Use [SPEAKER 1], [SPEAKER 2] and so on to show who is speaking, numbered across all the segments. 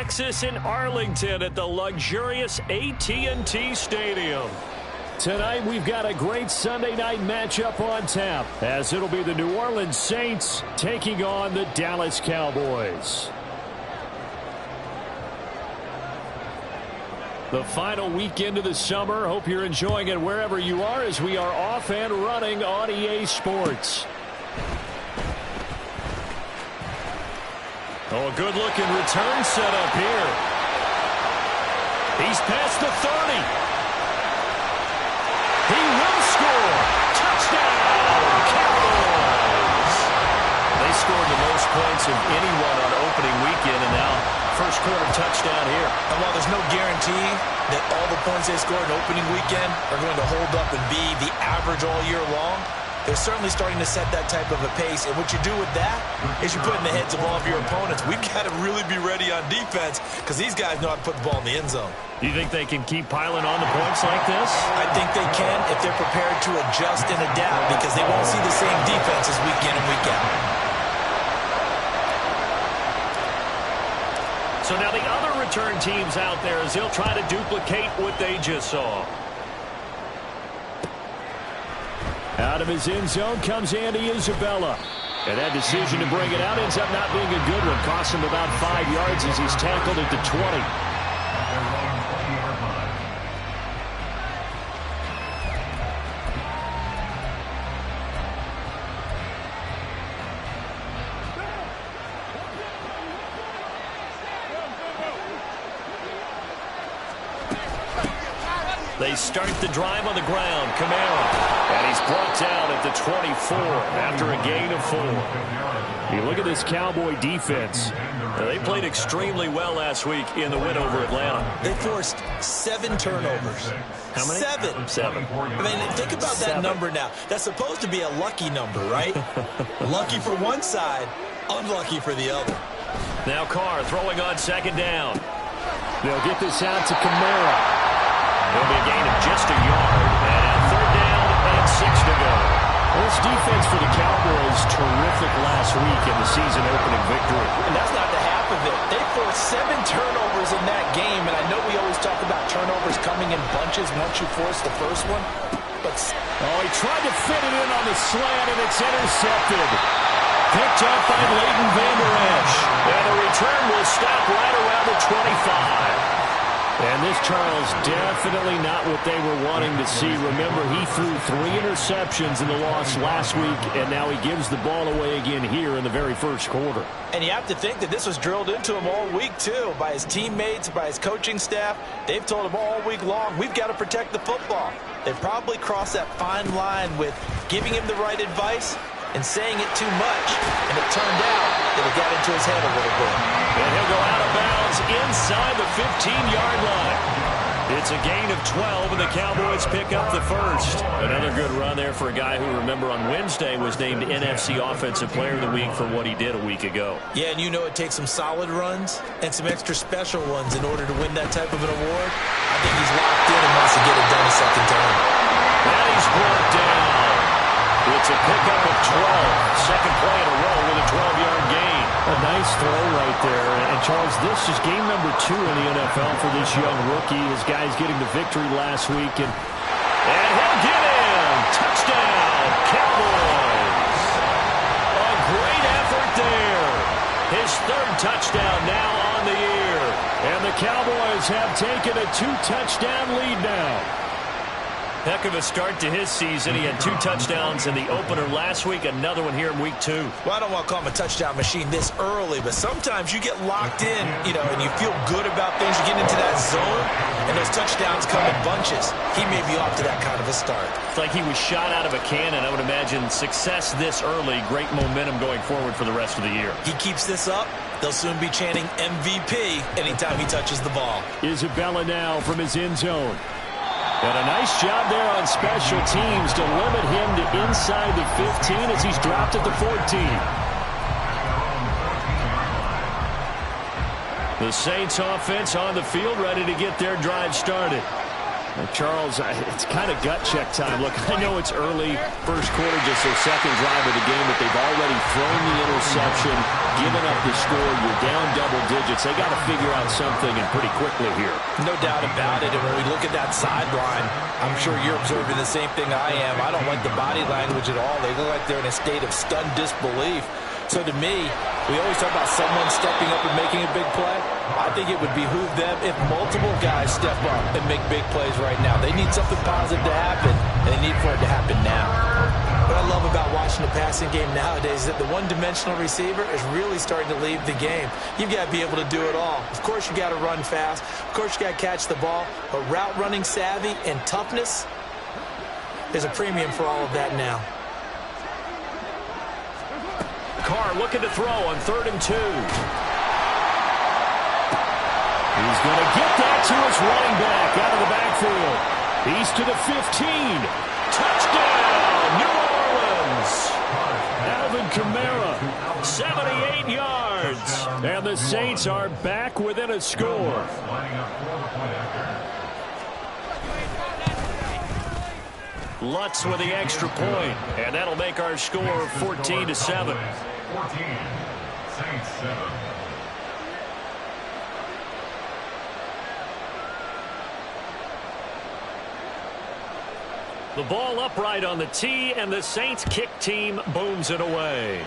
[SPEAKER 1] Texas in Arlington at the luxurious AT&T Stadium. Tonight we've got a great Sunday night matchup on tap, as it'll be the New Orleans Saints taking on the Dallas Cowboys. The final weekend of the summer. Hope you're enjoying it wherever you are, as we are off and running on EA Sports. Oh, a good-looking return setup here. He's past the 30. He will score. Touchdown, Cowboys. They scored the most points of anyone on opening weekend, and now first quarter touchdown here.
[SPEAKER 2] And while there's no guarantee that all the points they scored in opening weekend are going to hold up and be the average all year long, they're certainly starting to set that type of a pace. And what you do with that is you put in the heads of all of your opponents, we've got to really be ready on defense, because these guys know how to put the ball in the end zone.
[SPEAKER 1] Do you think they can keep piling on the points like this?
[SPEAKER 2] I think they can if they're prepared to adjust and adapt, because they won't see the same defenses week in and week out.
[SPEAKER 1] So now the other return teams out there, as they'll try to duplicate what they just saw. Out of his end zone comes Andy Isabella. And that decision to bring it out ends up not being a good one. Costs him about 5 yards as he's tackled at the 20. They start the drive on the ground. Kamara. And he's brought down at the 24 after a gain of 4. You look at this Cowboy defense. They played extremely well last week in the win over Atlanta.
[SPEAKER 2] They forced 7 turnovers.
[SPEAKER 1] How many?
[SPEAKER 2] 7. I mean, think about that number now. That's supposed to be a lucky number, right? Lucky for one side, unlucky for the other.
[SPEAKER 1] Now Carr throwing on second down. They'll get this out to Kamara. There'll be a gain of just a yard, and third down and 6 to go. Well, this defense for the Cowboys, terrific last week in the season-opening victory.
[SPEAKER 2] And that's not the half of it. They forced 7 turnovers in that game, and I know we always talk about turnovers coming in bunches once you force the first one. But
[SPEAKER 1] he tried to fit it in on the slant, and it's intercepted. Picked up by Leighton Vander Esch. And the return will stop right around the 25. And this, Charles, definitely not what they were wanting to see. Remember, he threw 3 interceptions in the loss last week, and now he gives the ball away again here in the very first quarter.
[SPEAKER 2] And you have to think that this was drilled into him all week, too, by his teammates, by his coaching staff. They've told him all week long, we've got to protect the football. They probably crossed that fine line with giving him the right advice and saying it too much. And it turned out that it got into his head a little bit.
[SPEAKER 1] And he'll go out of bounds inside the 15-yard line. It's a gain of 12, and the Cowboys pick up the first. Another good run there for a guy who, remember, on Wednesday was named NFC Offensive Player of the Week for what he did a week ago.
[SPEAKER 2] Yeah, and you know it takes some solid runs and some extra special ones in order to win that type of an award. I think he's locked in and wants to get it done a second time.
[SPEAKER 1] And he's brought down. It's a pickup of 12. Second play in a row with a 12-yard gain. A nice throw right there. And, Charles, this is game number 2 in the NFL for this young rookie. His guys getting the victory last week. And he'll get in. Touchdown, Cowboys. A great effort there. His 3rd touchdown now on the year. And the Cowboys have taken a 2-touchdown lead now. Heck of a start to his season. He had 2 touchdowns in the opener last week, another one here in week 2.
[SPEAKER 2] Well, I don't want to call him a touchdown machine this early, but sometimes you get locked in, and you feel good about things. You get into that zone, and those touchdowns come in bunches. He may be off to that kind of a start.
[SPEAKER 1] It's like he was shot out of a cannon. I would imagine success this early, great momentum going forward for the rest of the year.
[SPEAKER 2] He keeps this up, they'll soon be chanting MVP anytime he touches the ball.
[SPEAKER 1] Isabella now from his end zone. And a nice job there on special teams to limit him to inside the 15 as he's dropped at the 14. The Saints offense on the field ready to get their drive started. Charles, it's kind of gut check time. Look, I know it's early, first quarter, just their second drive of the game, but they've already thrown the interception, given up the score. You're down double digits. They got to figure out something, and pretty quickly here.
[SPEAKER 2] No doubt about it. And when we look at that sideline, I'm sure you're observing the same thing I am. I don't like the body language at all. They look like they're in a state of stunned disbelief. So to me, we always talk about someone stepping up and making a big play. I think it would behoove them if multiple guys step up and make big plays right now. They need something positive to happen, and they need for it to happen now. What I love about watching the passing game nowadays is that the one-dimensional receiver is really starting to leave the game. You've got to be able to do it all. Of course, you got to run fast. Of course, you got to catch the ball. But route running savvy and toughness is a premium for all of that now.
[SPEAKER 1] Carr looking to throw on 3rd and 2. He's going to get that to his running back out of the backfield. He's to the 15. Touchdown, New Orleans. Alvin Kamara, 78 yards. And the Saints are back within a score. Lutz with the extra point, and that'll make our score 14-7. 14, Saints 7. The ball upright on the tee, and the Saints kick team booms it away.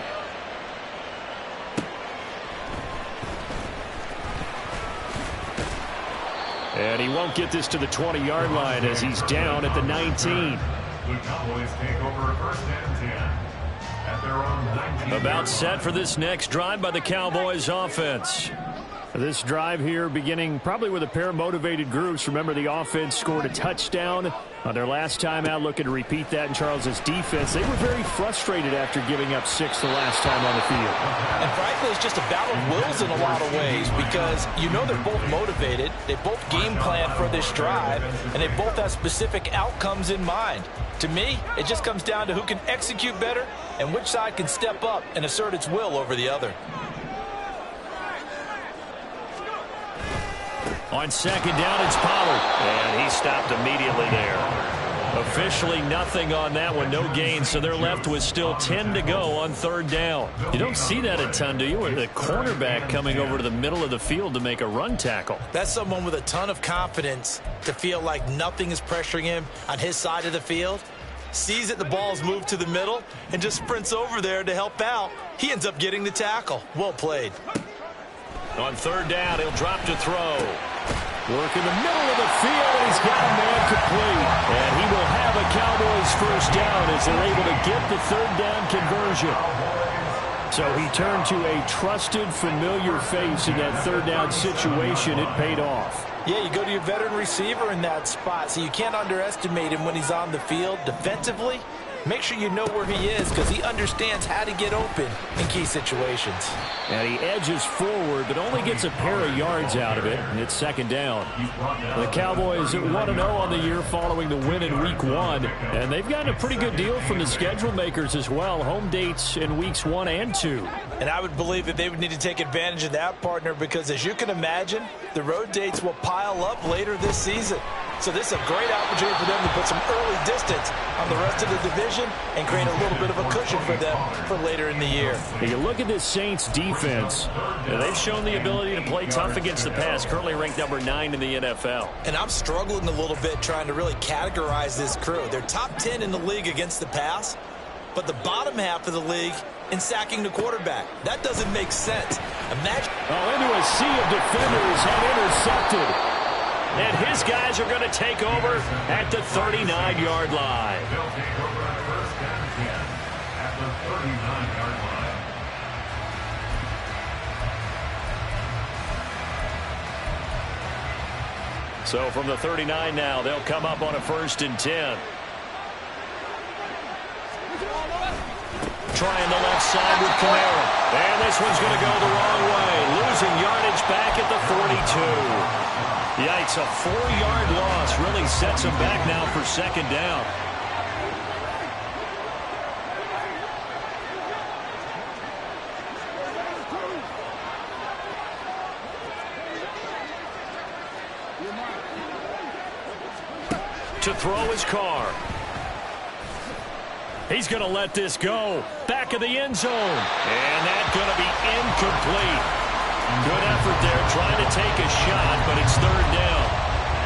[SPEAKER 1] And he won't get this to the 20-yard line as he's down at the 19. The Cowboys take over 1st and 10 at their own 19. About set for this next drive by the Cowboys offense. This drive here beginning probably with a pair of motivated groups. Remember, the offense scored a touchdown on their last time out, looking to repeat that in Charles's defense. They were very frustrated after giving up 6 the last time on the field.
[SPEAKER 2] And frankly, it's just a battle of wills in a lot of ways because you know they're both motivated. They both game plan for this drive, and they both have specific outcomes in mind. To me, it just comes down to who can execute better and which side can step up and assert its will over the other.
[SPEAKER 1] On 2nd down, it's Pollard. And he stopped immediately there. Officially nothing on that one, no gain, so they're left with still 10 to go on 3rd down. You don't see that a ton, do you? With a cornerback coming over to the middle of the field to make a run tackle.
[SPEAKER 2] That's someone with a ton of confidence to feel like nothing is pressuring him on his side of the field. Sees that the ball's moved to the middle and just sprints over there to help out. He ends up getting the tackle. Well played.
[SPEAKER 1] On 3rd down, he'll drop to throw. Work in the middle of the field, and he's got a man complete. And he will have a Cowboys 1st down as they're able to get the 3rd down conversion. So he turned to a trusted, familiar face in that 3rd down situation. It paid off.
[SPEAKER 2] Yeah, you go to your veteran receiver in that spot, so you can't underestimate him when he's on the field. Defensively, make sure you know where he is because he understands how to get open in key situations.
[SPEAKER 1] And he edges forward, but only gets a pair of yards out of it, and it's 2nd down. The Cowboys 1-0 on the year following the win in Week 1, and they've gotten a pretty good deal from the schedule makers as well. Home dates in Weeks 1 and 2.
[SPEAKER 2] And I would believe that they would need to take advantage of that, partner, because as you can imagine, the road dates will pile up later this season. So this is a great opportunity for them to put some early distance on the rest of the division and create a little bit of a cushion for them for later in the year.
[SPEAKER 1] When you look at this Saints defense, they've shown the ability to play tough against the pass, currently ranked number 9 in the NFL.
[SPEAKER 2] And I'm struggling a little bit trying to really categorize this crew. They're top 10 in the league against the pass, but the bottom half of the league in sacking the quarterback. That doesn't make sense. Imagine.
[SPEAKER 1] Into a sea of defenders have intercepted. And his guys are going to take over at the 39-yard line. They'll take over at 1st and 10 at the 39-yard line. So from the 39 now, they'll come up on a 1st and 10. Trying the left side with Kamara. And this one's going to go the wrong way. Losing yardage back at the 42. Yikes, a 4-yard loss really sets him back now for 2nd down. To throw his car. He's going to let this go. Back of the end zone. And that's going to be incomplete. Good effort there trying to take a shot, but it's third down.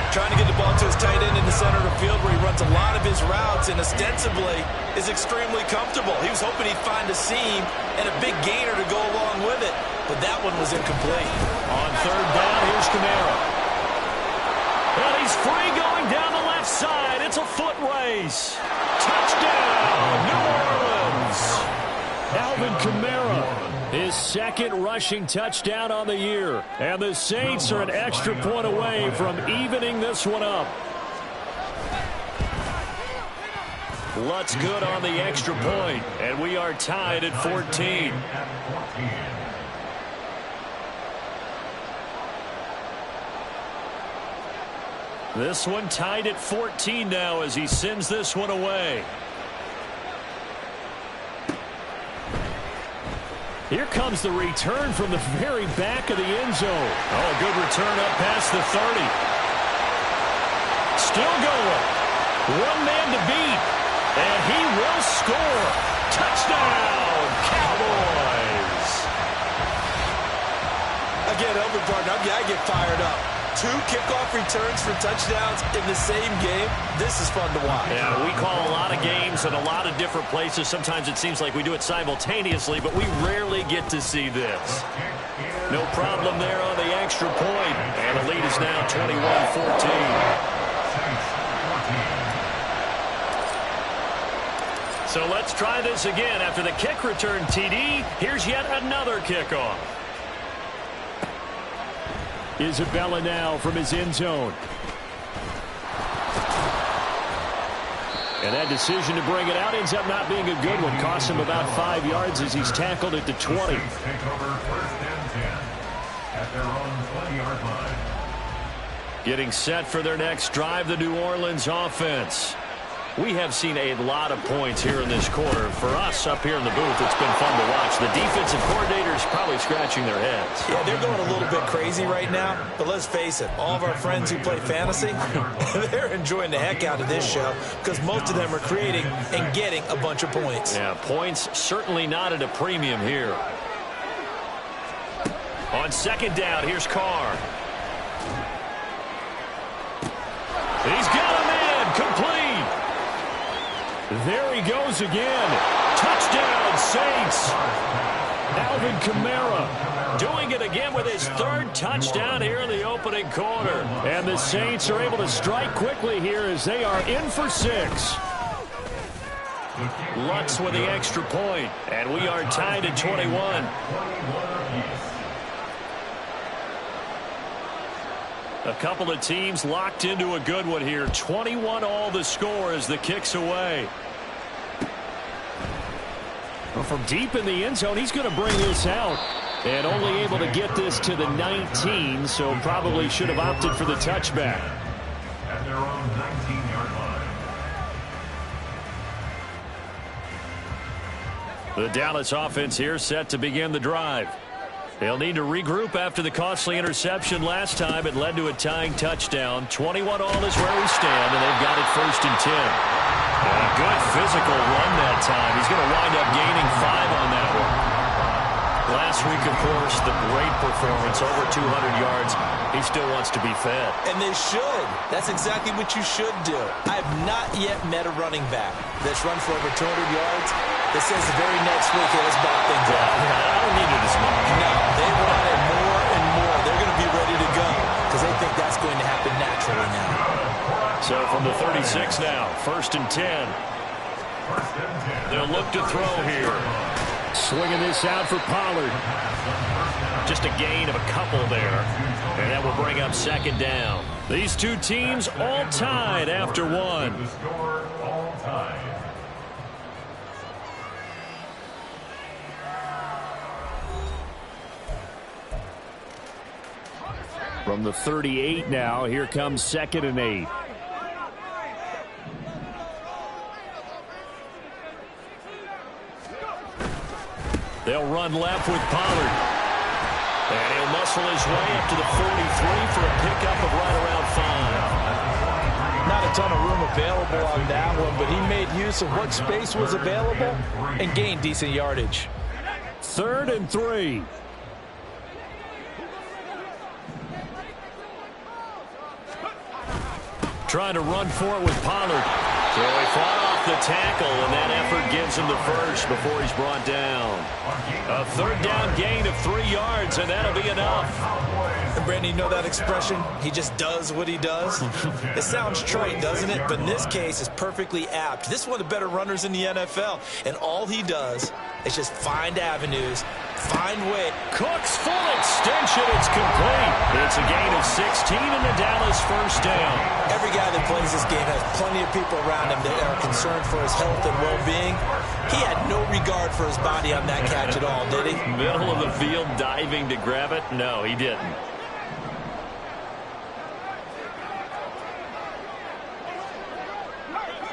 [SPEAKER 2] Trying to get the ball to his tight end in the center of the field where he runs a lot of his routes and ostensibly is extremely comfortable. He was hoping he'd find a seam and a big gainer to go along with it, but that one was incomplete.
[SPEAKER 1] On third down, here's Kamara. And he's free going down the left side. It's a foot race. Touchdown, New Orleans. Alvin Kamara, his second rushing touchdown on the year. And the Saints are an extra point away from evening this one up. Lutz good on the extra point, and we are tied at 14. This one tied at 14 now as he sends this one away. Here comes the return from the very back of the end zone. Oh, good return up past the 30. Still going. One man to beat. And he will score. Touchdown, Cowboys.
[SPEAKER 2] Again, Elvin partner, I get fired up. 2 kickoff returns for touchdowns in the same game. This is fun to watch.
[SPEAKER 1] Yeah, we call a lot of games in a lot of different places. Sometimes it seems like we do it simultaneously, but we rarely get to see this. No problem there on the extra point. And the lead is now 21-14. So let's try this again. After the kick return TD, here's yet another kickoff. Isabella now from his end zone. And that decision to bring it out ends up not being a good one. Cost him about 5 yards as he's tackled at the 20. Getting set for their next drive, the New Orleans offense. We have seen a lot of points here in this quarter. For us up here in the booth, it's been fun to watch. The defensive coordinators probably scratching their heads.
[SPEAKER 2] Yeah, they're going a little bit crazy right now. But let's face it, all of our friends who play fantasy, they're enjoying the heck out of this show because most of them are creating and getting a bunch of points.
[SPEAKER 1] Yeah, points certainly not at a premium here. On second down, here's Carr. He's got him in, complete. There he goes again. Touchdown, Saints. Alvin Kamara doing it again with his third touchdown here in the opening quarter. And the Saints are able to strike quickly here as they are in for 6. Lutz with the extra point. And we are tied at 21. A couple of teams locked into a good one here. 21 all the score as the kick's away. Well, from deep in the end zone, he's going to bring this out. And only able to get this to the 19, so probably should have opted for the touchback. At their own 19-yard line. The Dallas offense here set to begin the drive. They'll need to regroup after the costly interception last time. It led to a tying touchdown. 21 all is where we stand, and they've got it 1st and 10. And a good physical run that time. He's going to wind up gaining 5 on that one. Last week, of course, the great performance, over 200 yards. He still wants to be fed.
[SPEAKER 2] And they should. That's exactly what you should do. I have not yet met a running back that's run for over 200 yards that says the very next week, hey, let's back things up.
[SPEAKER 1] I don't need it as much.
[SPEAKER 2] No, they want it more and more. They're going to be ready to go because they think that's going to happen naturally now.
[SPEAKER 1] So from the 36 now, 1st and 10. They'll look to throw here. Swinging this out for Pollard. Just a gain of a couple there. And that will bring up 2nd down. These two teams all tied after 1. From the 38 now, here comes 2nd and 8. They'll run left with Pollard. And he'll muscle his way up to the 43 for a pickup of right around 5.
[SPEAKER 2] Not a ton of room of available on that one, but he made use of what space was available and gained decent yardage.
[SPEAKER 1] 3rd and 3. Trying to run for it with Pollard. So he fought off the tackle, and that effort gives him the first before he's brought down. A 3rd down gain of 3 yards, and that'll be enough.
[SPEAKER 2] And Brandon, you know that expression? He just does what he does. It sounds trite, doesn't it? But in this case, it's perfectly apt. This is one of the better runners in the NFL, and all he does is just find avenues, find way.
[SPEAKER 1] Cook's full extension. It's complete. It's a gain of 16 and the Dallas first down.
[SPEAKER 2] Every guy that plays this game has plenty of people around him that are concerned for his health and well-being. He had no regard for his body on that catch at all, did he?
[SPEAKER 1] Middle of the field diving to grab it? No, he didn't.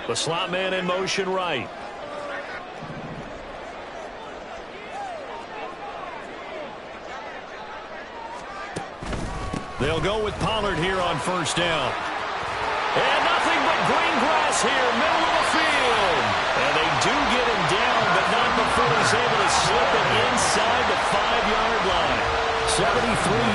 [SPEAKER 1] The slot man in motion right. They'll go with Pollard here on first down. And nothing but green grass here, middle of the field. And they do get him down, but not before he's able to slip it inside the 5-yard line. 73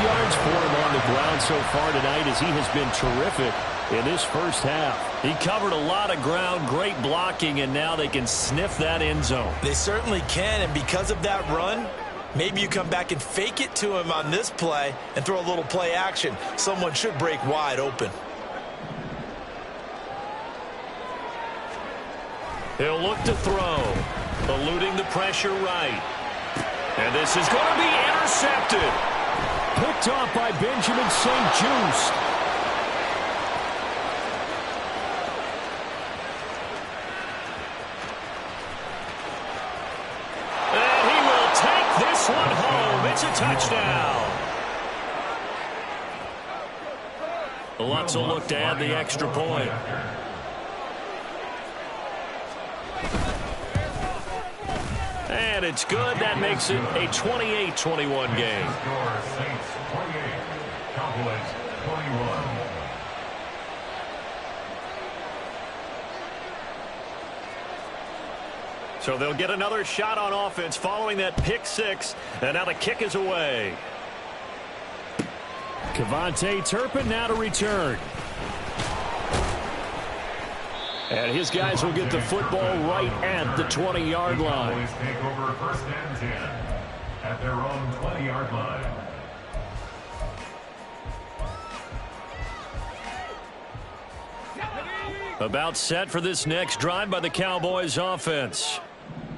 [SPEAKER 1] yards for him on the ground so far tonight as he has been terrific in this first half. He covered a lot of ground, great blocking, and now they can sniff that end zone.
[SPEAKER 2] They certainly can, and because of that run, maybe you come back and fake it to him on this play and throw a little play action. Someone should break wide open.
[SPEAKER 1] He'll look to throw, eluding the pressure right. And this is going to be intercepted. Picked off by Benjamin St-Juste. And he will take this one home. It's a touchdown. Lutz will look to add the extra point. And it's good. That makes it a 28-21 game.
[SPEAKER 3] Cowboys 21.
[SPEAKER 1] So they'll get another shot on offense following that pick six. And now the kick is away. Kevontae Turpin now to return. And his guys will get the football right at the 20-yard line.
[SPEAKER 3] Cowboys take over 1st and 10 at their own 20-yard line.
[SPEAKER 1] About set for this next drive by the Cowboys offense.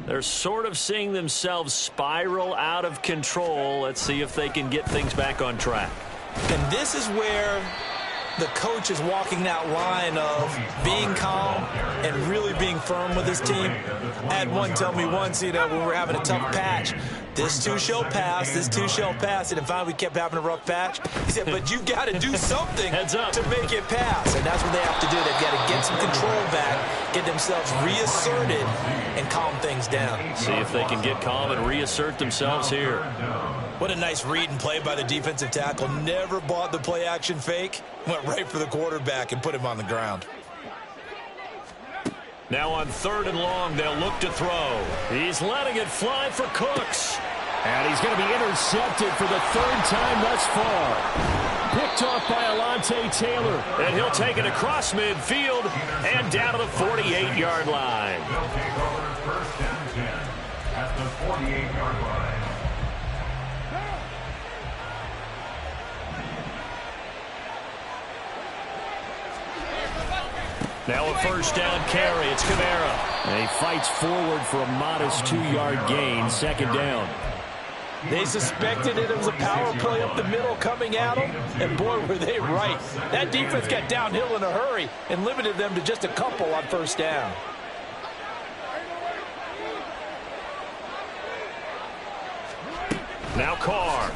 [SPEAKER 1] They're sort of seeing themselves spiral out of control. Let's see if they can get things back on track.
[SPEAKER 2] And this is where the coach is walking that line of being calm and really being firm with his team. I had one tell me once, when we're having a tough patch, this too shall pass, this too shall pass. And finally we kept having a rough patch. He said, but you've got to do something to make it pass. And that's what they have to do. They've got to get some control back, get themselves reasserted, and calm things down.
[SPEAKER 1] See if they can get calm and reassert themselves here.
[SPEAKER 2] What a nice read and play by the defensive tackle. Never bought the play action fake. Went right for the quarterback and put him on the ground.
[SPEAKER 1] Now on 3rd and long, they'll look to throw. He's letting it fly for Cooks. And he's going to be intercepted for the 3rd time thus far. Picked off by Alontae Taylor. And he'll take it across midfield and down to the 48-yard line.
[SPEAKER 3] They'll take over 1st and 10 at the 48-yard line.
[SPEAKER 1] Now a 1st down carry. It's Kamara. And he fights forward for a modest 2-yard gain. 2nd down.
[SPEAKER 2] They suspected it was a power play up the middle coming at them, and boy, were they right. That defense got downhill in a hurry and limited them to just a couple on 1st down.
[SPEAKER 1] Now Carr.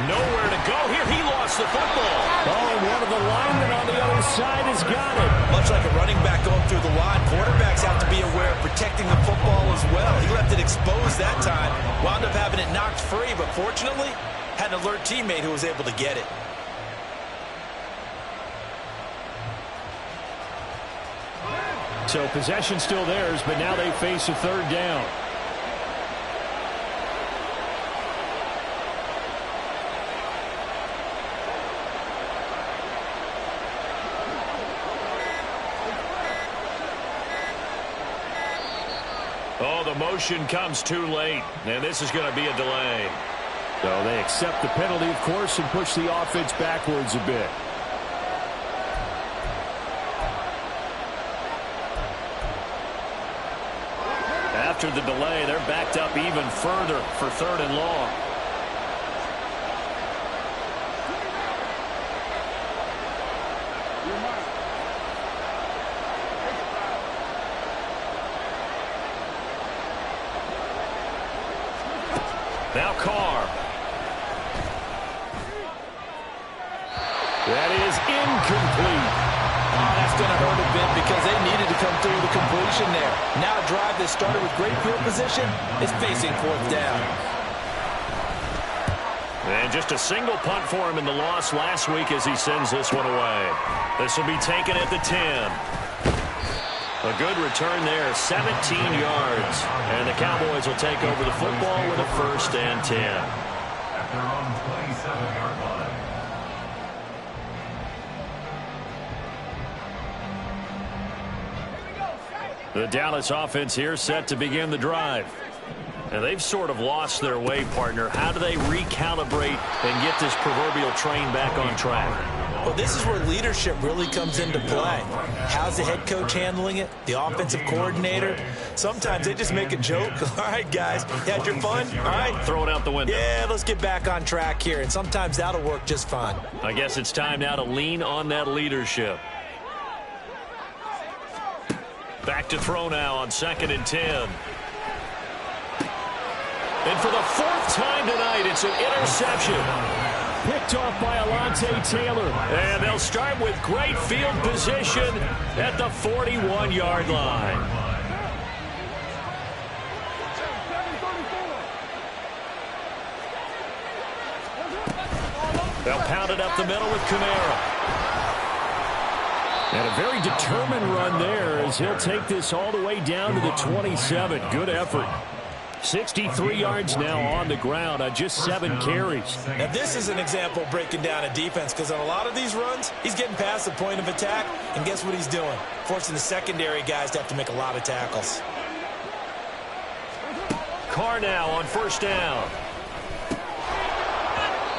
[SPEAKER 1] Nowhere to go here. He lost the football. Oh, and one of the linemen on the other side has got it.
[SPEAKER 2] Much like a running back going through the line, quarterbacks have to be aware of protecting the football as well. He left it exposed that time, wound up having it knocked free, but fortunately, had an alert teammate who was able to get it.
[SPEAKER 1] So possession still theirs, but now they face a third down.
[SPEAKER 3] Oh, the motion comes too late, and this is going to be a delay.
[SPEAKER 1] So they accept the penalty, of course, and push the offense backwards a bit. After the delay, they're backed up even further for 3rd and long. Now Carr. That is incomplete.
[SPEAKER 2] Oh, that's going to hurt a bit because they needed to come through the completion there. Now a drive that started with great field position is facing 4th down.
[SPEAKER 3] And just a single punt for him in the loss last week as he sends this one away. This will be taken at the 10. A good return there, 17 yards. And the Cowboys will take over the football with a 1st and 10. At their own 27-yard line.
[SPEAKER 1] The Dallas offense here set to begin the drive. And they've sort of lost their way, partner. How do they recalibrate and get this proverbial train back on track?
[SPEAKER 2] Well, this is where leadership really comes into play. How's the head coach handling it? The offensive coordinator? Sometimes they just make a joke. All right, guys, you had your fun? All right.
[SPEAKER 1] Throw it out the window.
[SPEAKER 2] Yeah, let's get back on track here. And sometimes that'll work just fine.
[SPEAKER 1] I guess it's time now to lean on that leadership. Back to throw now on 2nd and 10. And for the 4th time tonight, it's an interception. Picked off by Alontae Taylor. And they'll start with great field position at the 41-yard line. They'll pound it up the middle with Kamara. And a very determined run there as he'll take this all the way down to the 27. Good effort. 63 yards now on the ground on just 7 carries.
[SPEAKER 2] Now this is an example breaking down a defense because on a lot of these runs, he's getting past the point of attack, and guess what he's doing? Forcing the secondary guys to have to make a lot of tackles.
[SPEAKER 1] Carr now on 1st down.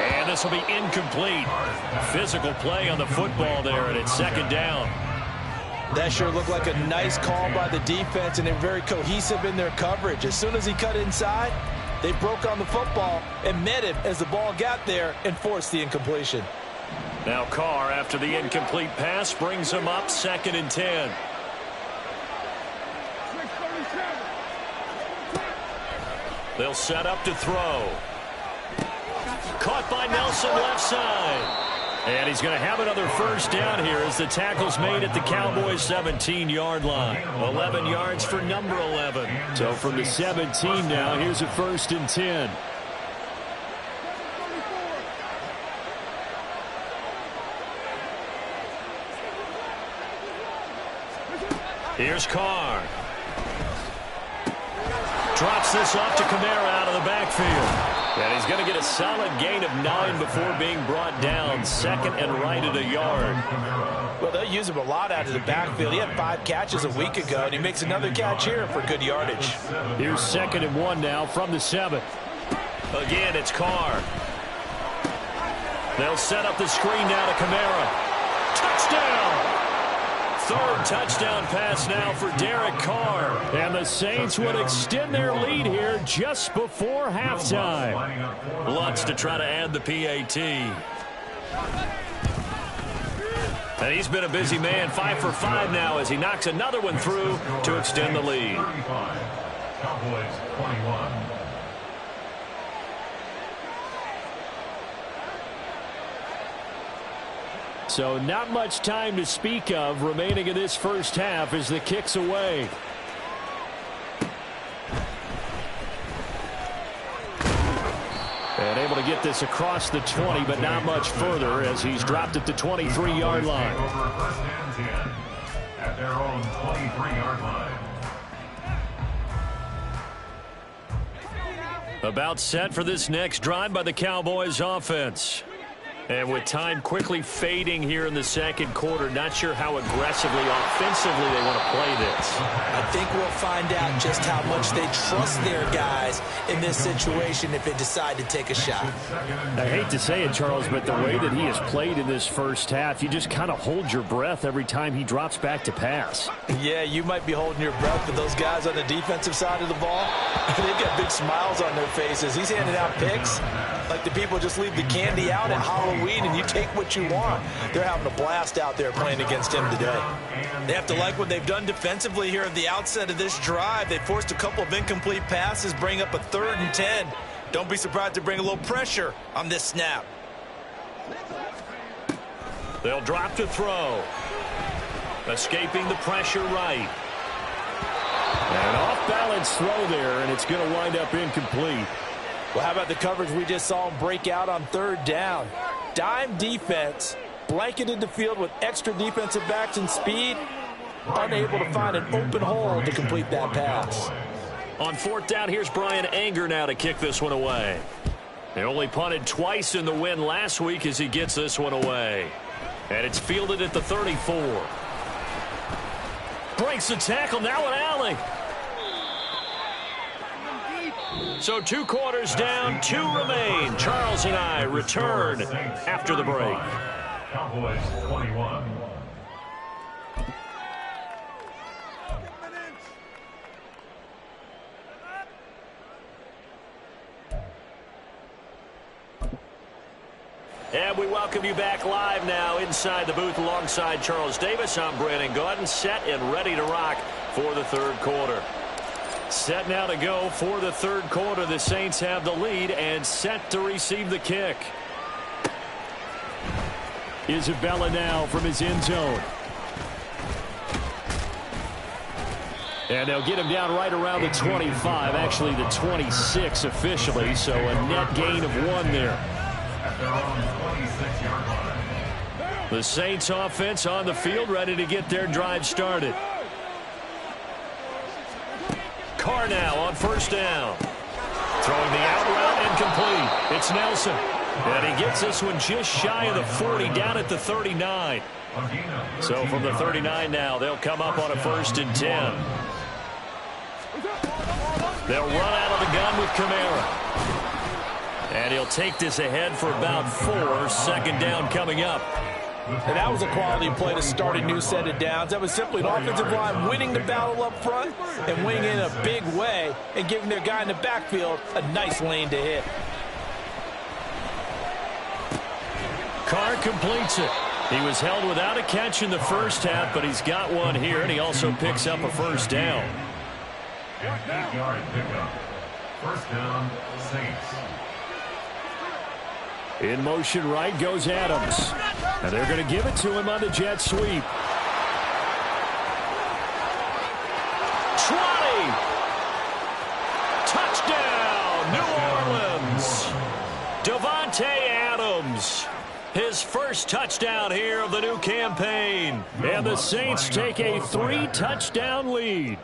[SPEAKER 1] And this will be incomplete. Physical play on the football there, and it's 2nd down.
[SPEAKER 2] That sure looked like a nice call by the defense, and they're very cohesive in their coverage. As soon as he cut inside, they broke on the football and met him as the ball got there and forced the incompletion.
[SPEAKER 1] Now Carr, after the incomplete pass, brings him up 2nd and 10. They'll set up to throw. Caught by Nelson left side. And he's going to have another 1st down here as the tackle's made at the Cowboys 17-yard line. 11 yards for number 11. So from the 17 now, here's a 1st and 10. Here's Carr. Drops this off to Kamara out of the backfield. And he's going to get a solid gain of 9 before being brought down. 2nd and right at a yard.
[SPEAKER 2] Well, they'll use him a lot out of the backfield. He had 5 catches a week ago, and he makes another catch here for good yardage.
[SPEAKER 1] Here's 2nd and 1 now from the 7. Again, it's Carr. They'll set up the screen now to Kamara. Touchdown! 3rd touchdown pass now for Derek Carr. And the Saints would extend their lead here just before halftime. Lutz to try to add the PAT. And he's been a busy man, 5 for 5 now as he knocks another one through to extend the lead.
[SPEAKER 3] Cowboys 21.
[SPEAKER 1] So not much time to speak of remaining in this 1st half as the kick's away. And able to get this across the 20, but not much further as he's dropped at the 23-yard line.
[SPEAKER 4] at their own 23-yard line.
[SPEAKER 3] About set for this next drive by the Cowboys offense. And with time quickly fading here in the second quarter, not sure how aggressively, offensively they want to play this.
[SPEAKER 2] I think we'll find out just how much they trust their guys in this situation if they decide to take a shot.
[SPEAKER 1] I hate to say it, Charles, but the way that he has played in this first half, you just kind of hold your breath every time he drops back to pass.
[SPEAKER 2] Yeah, you might be holding your breath, but those guys on the defensive side of the ball, they've got big smiles on their faces. He's handing out picks like the people just leave the candy out at Halloween and you take what you want. They're having a blast out there playing against him today. They have to like what they've done defensively here at the outset of this drive. They forced a couple of incomplete passes, bring up a 3rd and 10. Don't be surprised to bring a little pressure on this snap.
[SPEAKER 3] They'll drop to throw. Escaping the pressure right.
[SPEAKER 1] An off-balance throw there, and it's going to wind up incomplete.
[SPEAKER 2] Well, how about the coverage we just saw him break out on 3rd down? Dime defense, blanketed the field with extra defensive backs and speed, unable to find an open hole to complete that pass.
[SPEAKER 3] On 4th down, here's Brian Anger now to kick this one away. They only punted twice in the win last week as he gets this one away. And it's fielded at the 34. Breaks the tackle, now an alley. So 2 quarters down, 2 remain. Charles and I return after the break.
[SPEAKER 4] Cowboys 21.
[SPEAKER 3] And we welcome you back live now inside the booth alongside Charles Davis. I'm Brandon Gaudin, set and ready to rock for the 3rd quarter. Set now to go for the 3rd quarter. The Saints have the lead and set to receive the kick.
[SPEAKER 1] Isabella now from his end zone. And they'll get him down right around the 25, actually the 26 officially, so a net gain of 1 there.
[SPEAKER 4] At their own 26-yard line.
[SPEAKER 1] The Saints offense on the field, ready to get their drive started.
[SPEAKER 3] Carr now on 1st down. Throwing the out route and complete. It's Nelson. And he gets this one just shy of the 40, down at the 39. So from the 39 now, they'll come up on a 1st and 10. They'll run out of the gun with Kamara. And he'll take this ahead for about 4. 2nd down coming up.
[SPEAKER 2] And that was a quality play to start a new set of downs. That was simply an offensive line winning the battle up front and winning in a big way and giving their guy in the backfield a nice lane to hit.
[SPEAKER 3] Carr completes it. He was held without a catch in the first half, but he's got one here, and he also picks up a 1st down.
[SPEAKER 4] An 8-yard pickup. 1st down, Saints.
[SPEAKER 1] In motion right goes Adams. And they're going to give it to him on the jet sweep.
[SPEAKER 3] 20. Touchdown, New Orleans. Davante Adams. His first touchdown here of the new campaign. And the Saints take a 3-touchdown lead.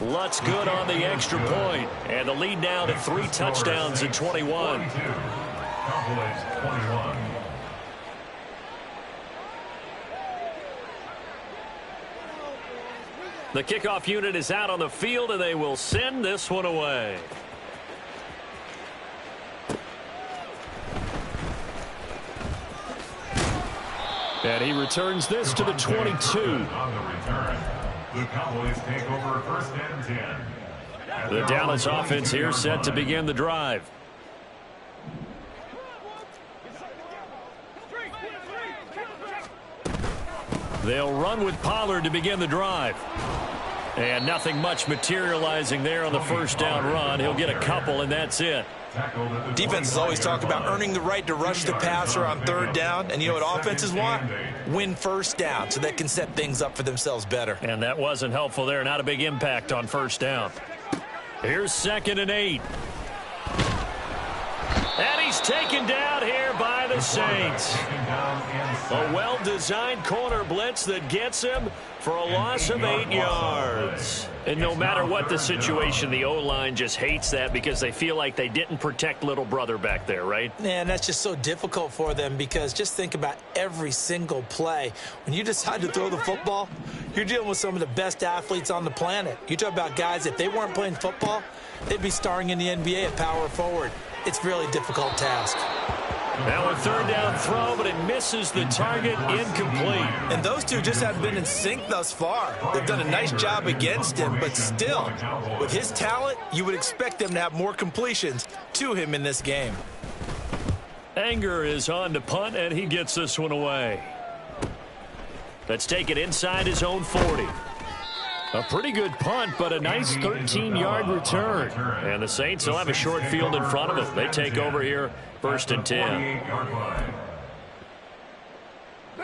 [SPEAKER 3] Lutz good on the extra point. And the lead now to 3 touchdowns in 21.
[SPEAKER 4] Cowboys 21.
[SPEAKER 3] The kickoff unit is out on the field, and they will send this one away.
[SPEAKER 1] And he returns this to the 22.
[SPEAKER 4] On the return, the Cowboys take over 1st and 10.
[SPEAKER 3] The Dallas offense here set to begin the drive. They'll run with Pollard to begin the drive. And nothing much materializing there on the 1st down run. He'll get a couple, and that's it.
[SPEAKER 2] Defenses always talk about earning the right to rush the passer on 3rd down. And you know what offenses want? Win 1st down so they can set things up for themselves better.
[SPEAKER 3] And that wasn't helpful there. Not a big impact on 1st down. Here's 2nd and 8. And he's taken down here by the the Saints. A well-designed corner blitz that gets him for a loss of 8 yards. And no matter what the situation, the O-line just hates that because they feel like they didn't protect little brother back there, right?
[SPEAKER 2] Man, that's just so difficult for them because just think about every single play. When you decide to throw the football, you're dealing with some of the best athletes on the planet. You talk about guys, if they weren't playing football, they'd be starring in the NBA at power forward. It's a really difficult task.
[SPEAKER 3] Now a third down throw, but it misses the target, incomplete.
[SPEAKER 2] And those two just haven't been in sync thus far. They've done a nice job against him, but still, with his talent, you would expect them to have more completions to him in this game.
[SPEAKER 3] Anger is on to punt, and he gets this one away. Let's take it inside his own 40. A pretty good punt, but a nice 13-yard return. And the Saints will have a short field in front of them. They take over here, 1st and 10.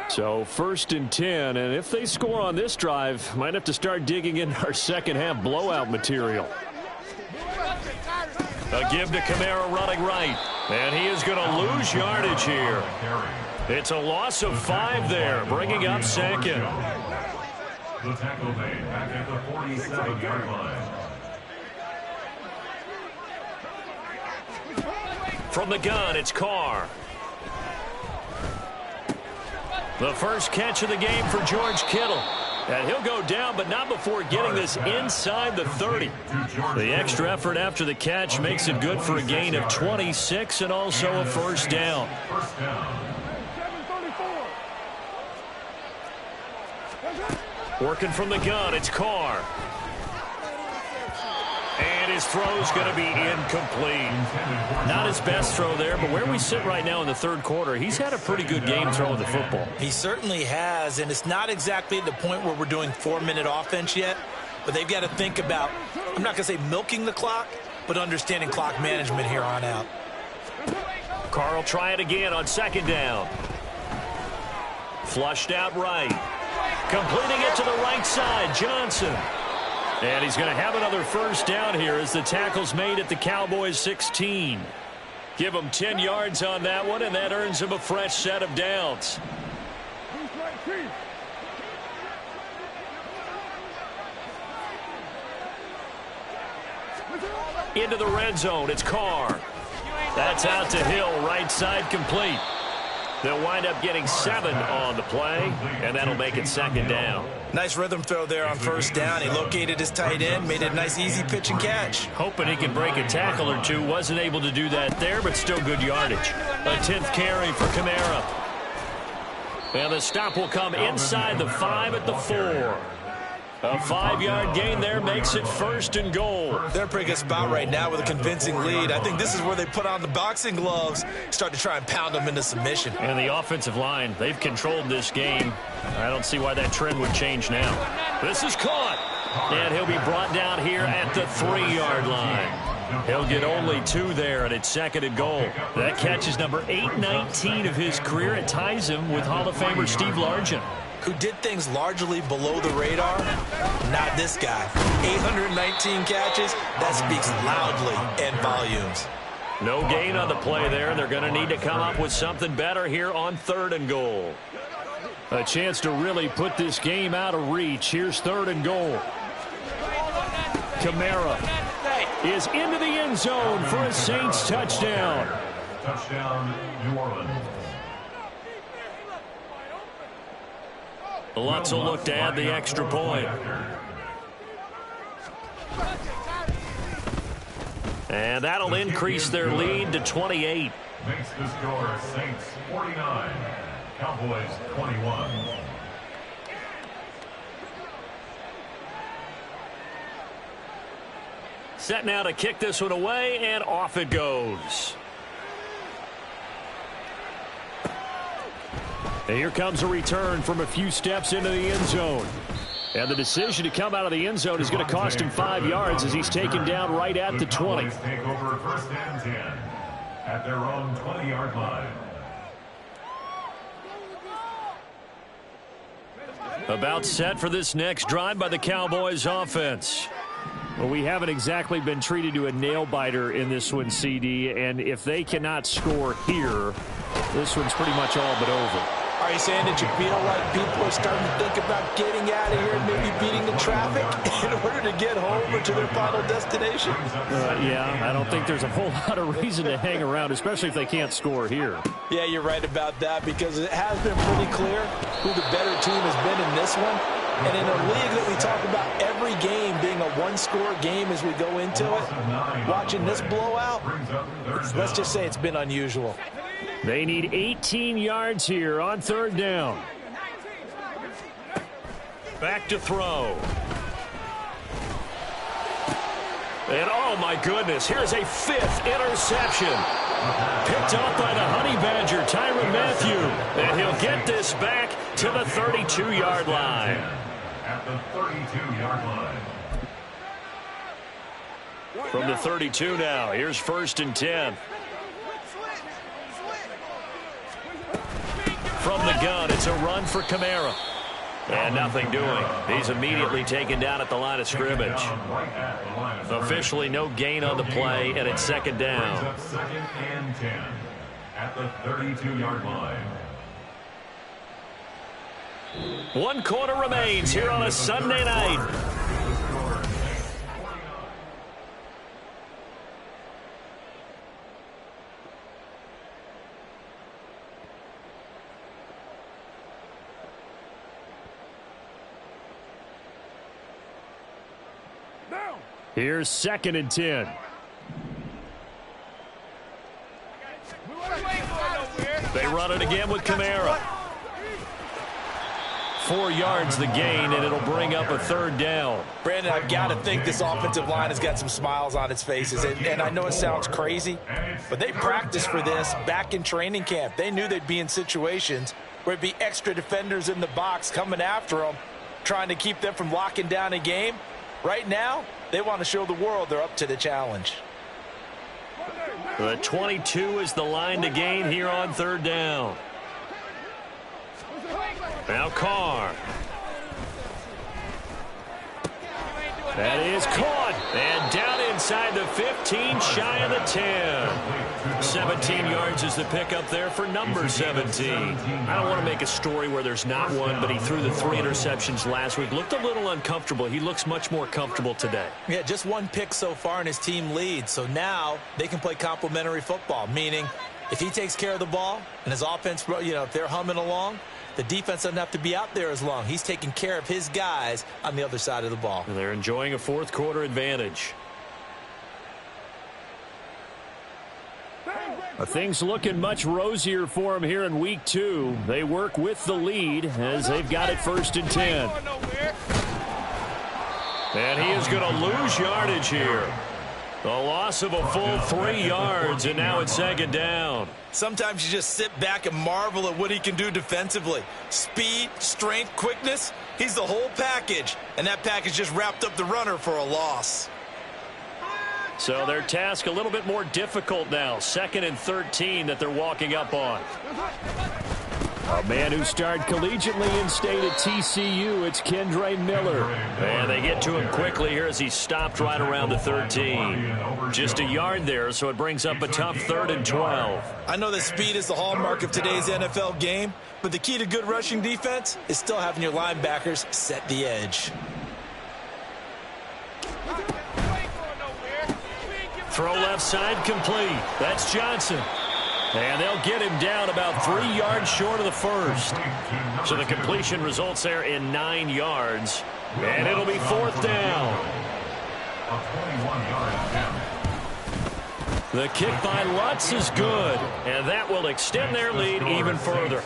[SPEAKER 3] So 1st and 10, and if they score on this drive, might have to start digging in our second-half blowout material. A give to Kamara running right, and he is going to lose yardage here. It's a loss of 5 there, bringing up 2nd.
[SPEAKER 4] The tackle made back at the 47-yard line.
[SPEAKER 3] From the gun, it's Carr. The first catch of the game for George Kittle. And he'll go down, but not before getting this inside the 30. The extra effort after the catch makes it good for a gain of 26 and also a first down. Working from the gun, it's Carr. And his throw's going to be incomplete. Not his best throw there, but where we sit right now in the third quarter, he's had a pretty good game throwing the football.
[SPEAKER 2] He certainly has, and it's not exactly at the point where we're doing 4-minute offense yet, but they've got to think about, I'm not going to say milking the clock, but understanding clock management here on out.
[SPEAKER 3] Carr will try it again on 2nd down. Flushed out right. Completing it to the right side, Johnson. And he's going to have another first down here as the tackle's made at the Cowboys 16. Give him 10 yards on that one, and that earns him a fresh set of downs. Into the red zone, it's Carr. That's out to Hill, right side complete. They'll wind up getting 7 on the play, and that'll make it 2nd down.
[SPEAKER 2] Nice rhythm throw there on 1st down. He located his tight end, made it a nice easy pitch and catch.
[SPEAKER 3] Hoping he can break a tackle or two. Wasn't able to do that there, but still good yardage. A 10th carry for Kamara. And the stop will come inside the 5 at the 4. A 5-yard gain there makes it 1st and goal.
[SPEAKER 2] They're in a pretty good spot right now with a convincing lead. I think this is where they put on the boxing gloves, start to try and pound them into submission.
[SPEAKER 3] And the offensive line, they've controlled this game. I don't see why that trend would change now. This is caught. And he'll be brought down here at the 3-yard line. He'll get only 2 there, and it's 2nd and goal. That catch is number 819 of his career. It ties him with Hall of Famer Steve Largent,
[SPEAKER 2] who did things largely below the radar. Not this guy. 819 catches, that speaks loudly in volumes.
[SPEAKER 3] No gain on the play there. They're going to need to come up with something better here on 3rd and goal. A chance to really put this game out of reach. Here's 3rd and goal. Kamara is into the end zone for a Saints touchdown.
[SPEAKER 4] Touchdown, New Orleans.
[SPEAKER 3] Lutz will look to add the extra point. And that'll increase their lead to 28.
[SPEAKER 4] Makes the score Saints 49, Cowboys 21.
[SPEAKER 3] Set now to kick this one away, and off it goes. And here comes a return from a few steps into the end zone. And the decision to come out of the end zone is going to cost him 5 yards as he's taken down right at the 20.
[SPEAKER 4] Take over 1st and 10 at their own 20-yard line.
[SPEAKER 3] About set for this next drive by the Cowboys offense. Well, we haven't exactly been treated to a nail-biter in this one, CD, and if they cannot score here,
[SPEAKER 1] this one's pretty much all but over.
[SPEAKER 2] Are you saying that you feel like people are starting to think about getting out of here and maybe beating the traffic in order to get home or to their final destination?
[SPEAKER 1] Yeah, I don't think there's a whole lot of reason to hang around, especially if they can't score here.
[SPEAKER 2] Yeah, you're right about that, because it has been pretty clear who the better team has been in this one. And in a league that we talk about every game being a one-score game as we go into it, watching this blowout, let's just say it's been unusual.
[SPEAKER 1] They need 18 yards here on third down.
[SPEAKER 3] Back to throw. And oh my goodness, here's a 5th interception. Picked up by the Honey Badger, Tyrann Mathieu. And he'll get this back to the 32-yard line.
[SPEAKER 4] At the 32-yard line.
[SPEAKER 3] From the 32 now, here's 1st and 10. From the gun, it's a run for Kamara. And nothing doing. He's immediately taken down at the line of scrimmage. Officially no gain on the play, and it's 2nd down.
[SPEAKER 4] 2nd and 10 at the 32-yard line.
[SPEAKER 3] 1 quarter remains here on a Sunday night.
[SPEAKER 1] Here's 2nd and 10.
[SPEAKER 3] They run it again with Kamara. 4 yards the gain, and it'll bring up a 3rd down.
[SPEAKER 2] Brandon, I've got to think this offensive line has got some smiles on its faces. And I know it sounds crazy, but they practiced for this back in training camp. They knew they'd be in situations where it'd be extra defenders in the box coming after them, trying to keep them from locking down a game. Right now, they want to show the world they're up to the challenge.
[SPEAKER 3] The 22 is the line to gain here on 3rd down. Now Carr. That is caught. And down inside the 15, shy of the 10. 17 yards is the pickup there for number 17. I don't want to make a story where there's not one, but he threw the 3 interceptions last week. Looked a little uncomfortable. He looks much more comfortable today.
[SPEAKER 2] Yeah, just 1 pick so far and his team leads. So now they can play complementary football, meaning if he takes care of the ball and his offense, if they're humming along, the defense doesn't have to be out there as long. He's taking care of his guys on the other side of the ball.
[SPEAKER 3] And they're enjoying a 4th quarter advantage.
[SPEAKER 1] Things looking much rosier for them here in week 2. They work with the lead as they've got it 1st and 10.
[SPEAKER 3] And he is going to lose yardage here. The loss of a full 3 yards, and now it's 2nd down.
[SPEAKER 2] Sometimes you just sit back and marvel at what he can do defensively. Speed, strength, quickness, he's the whole package. And that package just wrapped up the runner for a loss.
[SPEAKER 3] So their task a little bit more difficult now. 2nd and 13 that they're walking up on.
[SPEAKER 1] A man who starred collegiately in state at TCU, it's Kendre Miller.
[SPEAKER 3] And they get to him quickly here as he stopped right around the 13. Just a yard there, so it brings up a tough 3rd and 12.
[SPEAKER 2] I know that speed is the hallmark of today's NFL game, but the key to good rushing defense is still having your linebackers set the edge.
[SPEAKER 3] Throw left side complete. That's Johnson. And they'll get him down about 3 yards short of the 1st. So the completion results there in 9 yards. And it'll be 4th down.
[SPEAKER 4] A 21-yard attempt.
[SPEAKER 3] The kick by Lutz is good. And that will extend their lead even further.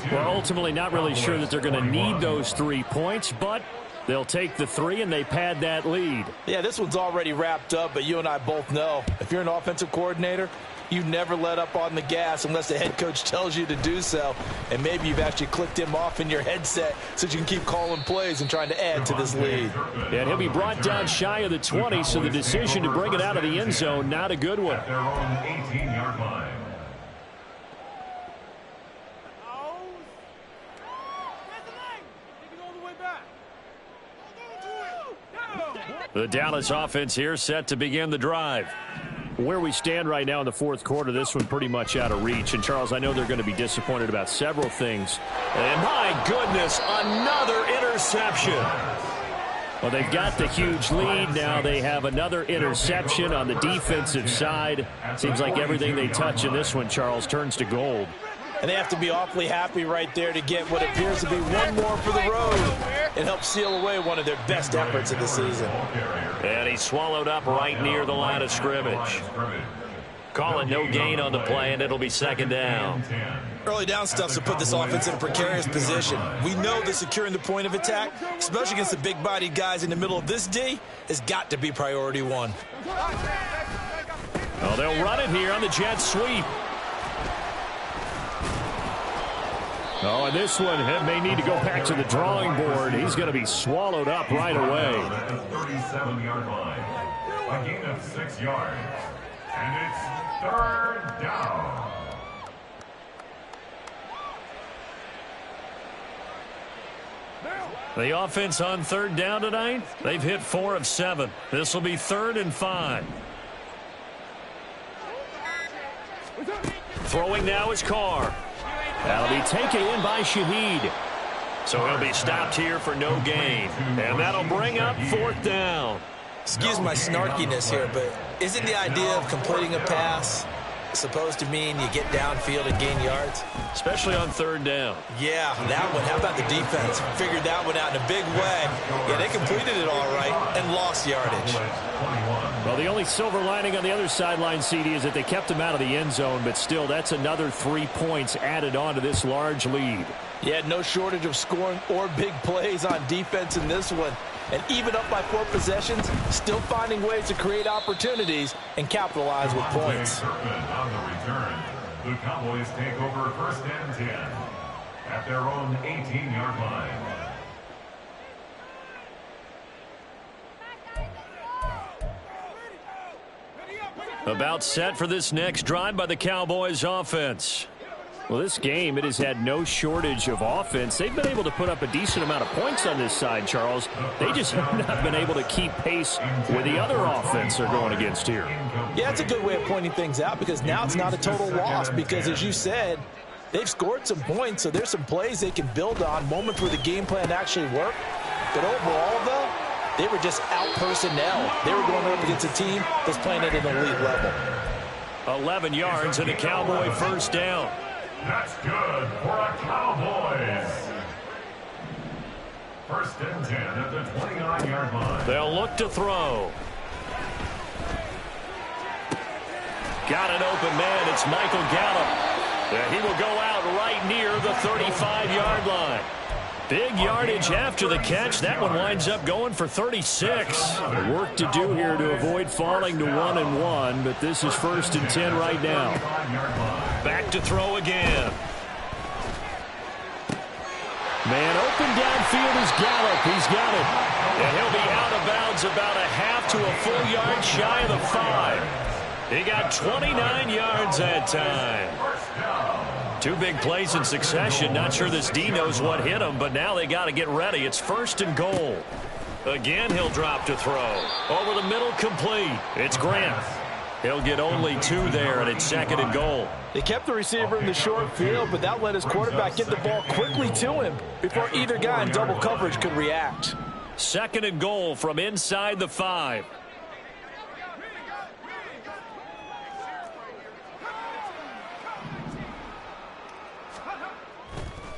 [SPEAKER 1] Well, ultimately not really sure that they're going to need those 3 points, but they'll take the 3 and they pad that lead.
[SPEAKER 2] Yeah, this one's already wrapped up, but you and I both know if you're an offensive coordinator, you never let up on the gas unless the head coach tells you to do so. And maybe you've actually clicked him off in your headset so you can keep calling plays and trying to add to this lead.
[SPEAKER 1] And he'll be brought down shy of the 20, so the decision to bring it out of the end zone, not a good one.
[SPEAKER 4] At their own 18-yard line.
[SPEAKER 3] The Dallas offense here set to begin the drive.
[SPEAKER 1] Where we stand right now in the fourth quarter, this one pretty much out of reach. And, Charles, I know they're going to be disappointed about several things.
[SPEAKER 3] And, my goodness, another interception.
[SPEAKER 1] Well, they've got the huge lead. Now they have another interception on the defensive side. Seems like everything they touch in this one, Charles, turns to gold.
[SPEAKER 2] And they have to be awfully happy right there to get what appears to be one more for the road. It helps seal away one of their best efforts of the season.
[SPEAKER 3] And he swallowed up right near the line of scrimmage. Call it no gain on the play, and it'll be second down.
[SPEAKER 2] Early down stuff's to put this offense in a precarious position. We know that securing the point of attack, especially against the big-bodied guys in the middle of this D, has got to be priority one.
[SPEAKER 1] Oh, they'll run it here on the jet sweep. Oh, and this one may need to go back to the drawing board. He's going to be swallowed up right away.
[SPEAKER 4] 37-yard line. A gain of 6 yards. And it's third down.
[SPEAKER 1] The offense on third down tonight, they've hit 4 of 7. This will be 3rd and 5. Throwing now is Carr. That'll be taken in by Shaheed. So he'll be stopped here for no gain. And that'll bring up 4th down.
[SPEAKER 2] Excuse my snarkiness here, but isn't the idea of completing a pass supposed to mean you get downfield and gain yards?
[SPEAKER 1] Especially on 3rd down.
[SPEAKER 2] Yeah, that one. How about the defense? Figured that one out in a big way. Yeah, they completed it all right and lost yardage.
[SPEAKER 1] Well, the only silver lining on the other sideline, CD, is that they kept him out of the end zone, but still, that's another 3 points added on to this large lead.
[SPEAKER 2] Yeah, no shortage of scoring or big plays on defense in this one. And even up by 4 possessions, still finding ways to create opportunities and capitalize with points.
[SPEAKER 4] On the return, the Cowboys take over 1st and 10 at their own 18-yard line.
[SPEAKER 1] About set for this next drive by the Cowboys offense. Well, this game, it has had no shortage of offense. They've been able to put up a decent amount of points on this side, Charles. They just have not been able to keep pace with the other offense they're going against here.
[SPEAKER 2] Yeah, it's a good way of pointing things out because now it's not a total loss because, as you said, they've scored some points, so there's some plays they can build on, moments where the game plan actually worked. But overall, though, they were just out personnel. They were going up against a team that's playing at an elite level.
[SPEAKER 1] 11 yards and a Cowboy 1st down.
[SPEAKER 4] That's good for a Cowboys. 1st and 10 at the 29-yard line.
[SPEAKER 1] They'll look to throw. Got an open man. It's Michael Gallup. Yeah, he will go out right near the 35-yard line. Big yardage after the catch. That one winds up going for 36. Work to do here to avoid falling to 1-1, but this is 1st and 10 right now. Back to throw again. Man open downfield is Gallup. He's got it. And he'll be out of bounds about a half to a full yard shy of the 5. He got 29 yards that time. 2 big plays in succession. Not sure this D knows what hit him, but now they got to get ready. It's 1st and goal. Again, he'll drop to throw. Over the middle, complete. It's Grant. He'll get only 2 there, and it's 2nd and goal.
[SPEAKER 2] They kept the receiver in the short field, but that let his quarterback get the ball quickly to him before either guy in double coverage could react.
[SPEAKER 1] 2nd and goal from inside the 5.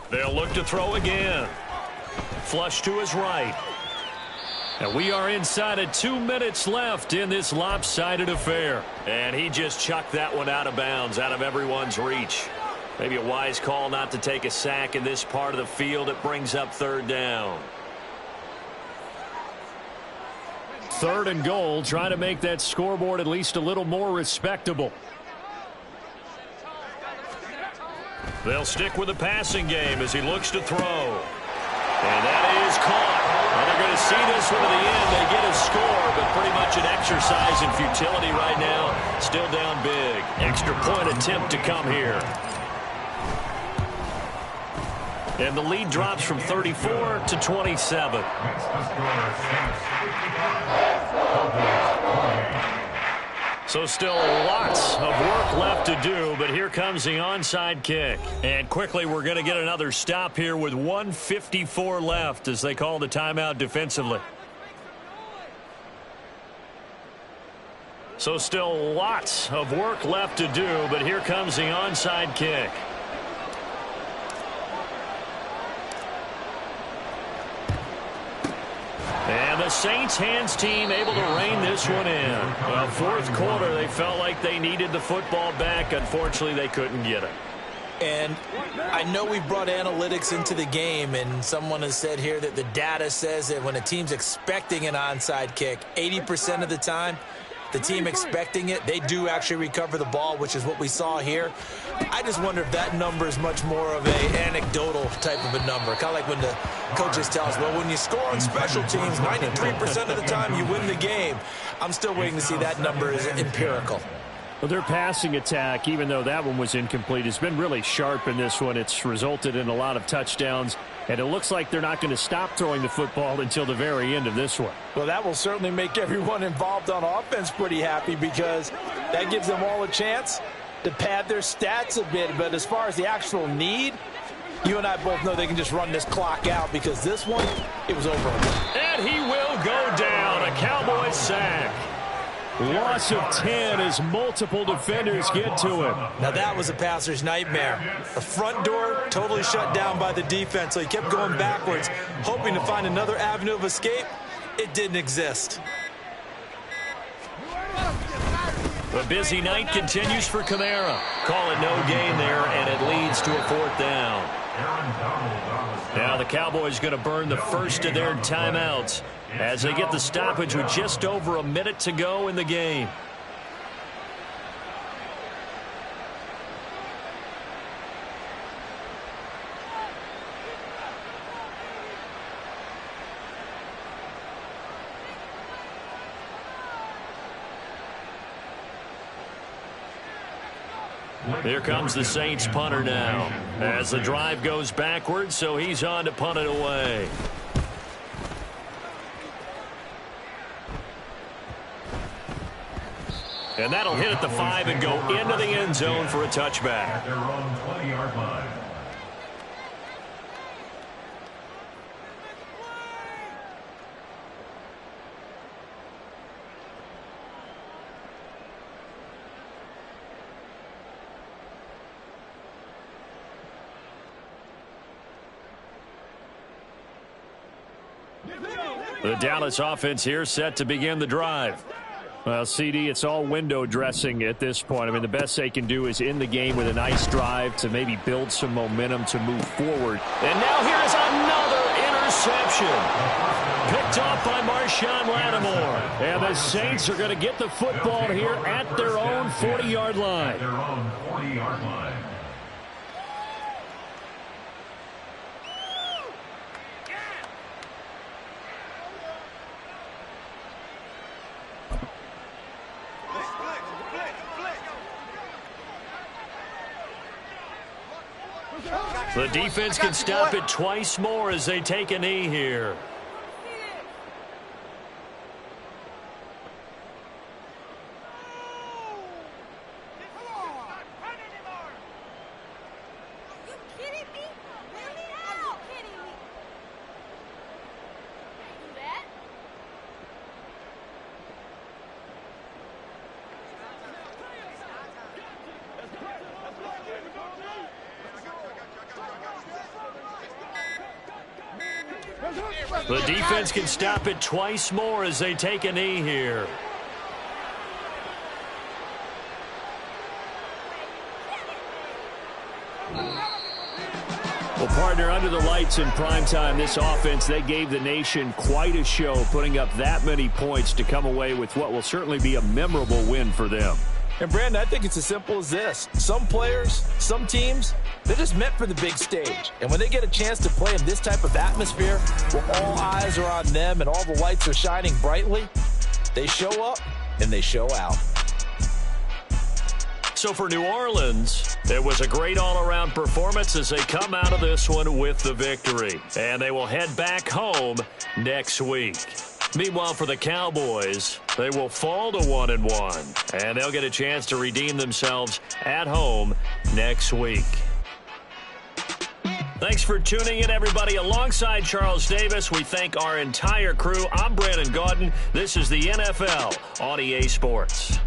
[SPEAKER 1] They'll look to throw again. Flush to his right. And we are inside of 2 minutes left in this lopsided affair. And he just chucked that one out of bounds, out of everyone's reach. Maybe a wise call not to take a sack in this part of the field. It brings up 3rd down. 3rd and goal, trying to make that scoreboard at least a little more respectable. They'll stick with the passing game as he looks to throw. And that is caught. Well, they're going to see this one to the end. They get a score, but pretty much an exercise in futility right now. Still down big. Extra point attempt to come here. And the lead drops from 34 to 27.
[SPEAKER 3] So still lots of work left to do, but here comes the onside kick. And quickly we're going to get another stop here with 1:54 left as they call the timeout defensively. So still lots of work left to do, but here comes the onside kick. And the Saints hands team able to rein this one in. Well, fourth quarter, they felt like they needed the football back. Unfortunately, they couldn't get it.
[SPEAKER 2] And I know we brought analytics into the game, and someone has said here that the data says that when a team's expecting an onside kick, 80% of the time, the team expecting it, they do actually recover the ball, which is what we saw here. I just wonder if that number is much more of an anecdotal type of a number. Kind of like when the coaches tell us, well, when you score on special teams, 93% of the time you win the game. I'm still waiting to see that number is empirical.
[SPEAKER 1] Well, their passing attack, even though that one was incomplete, has been really sharp in this one. It's resulted in a lot of touchdowns, and it looks like they're not going to stop throwing the football until the very end of this one.
[SPEAKER 2] Well, that will certainly make everyone involved on offense pretty happy because that gives them all a chance to pad their stats a bit. But as far as the actual need, you and I both know they can just run this clock out because this one, it was over.
[SPEAKER 3] And he will go down. A Cowboys sack.
[SPEAKER 1] Loss of 10 as multiple defenders get to him.
[SPEAKER 2] Now that was a passer's nightmare. The front door totally shut down by the defense, so he kept going backwards, hoping to find another avenue of escape. It didn't exist.
[SPEAKER 3] The busy night continues for Kamara. Call it no gain there, and it leads to a fourth down. Now the Cowboys going to burn the first of their timeouts as they get the stoppage with just over a minute to go in the game. Here comes the Saints punter now as the drive goes backwards, so he's on to punt it away. And that'll hit at the 5 and go into the end zone for a touchback.
[SPEAKER 4] At their own 20-yard line.
[SPEAKER 3] The Dallas offense here set to begin the drive.
[SPEAKER 1] Well, CD, it's all window dressing at this point. I mean, the best they can do is in the game with a nice drive to maybe build some momentum to move forward.
[SPEAKER 3] And now here is another interception. Picked off by Marshawn Lattimore.
[SPEAKER 1] And the Saints are going to get the football here at their own 40-yard line.
[SPEAKER 4] At their own 40-yard line.
[SPEAKER 3] The defense can stop it twice more as they take a knee here. The defense can stop it twice more as they take a knee here.
[SPEAKER 1] Well, partner, under the lights in primetime, this offense, they gave the nation quite a show, putting up that many points to come away with what will certainly be a memorable win for them.
[SPEAKER 2] And, Brandon, I think it's as simple as this. Some players, some teams, they're just meant for the big stage. And when they get a chance to play in this type of atmosphere where all eyes are on them and all the lights are shining brightly, they show up and they show out.
[SPEAKER 3] So for New Orleans, it was a great all-around performance as they come out of this one with the victory. And they will head back home next week. Meanwhile, for the Cowboys, they will fall to 1-1, and they'll get a chance to redeem themselves at home next week. Thanks for tuning in, everybody. Alongside Charles Davis, we thank our entire crew. I'm Brandon Gaudin. This is the NFL on EA Sports.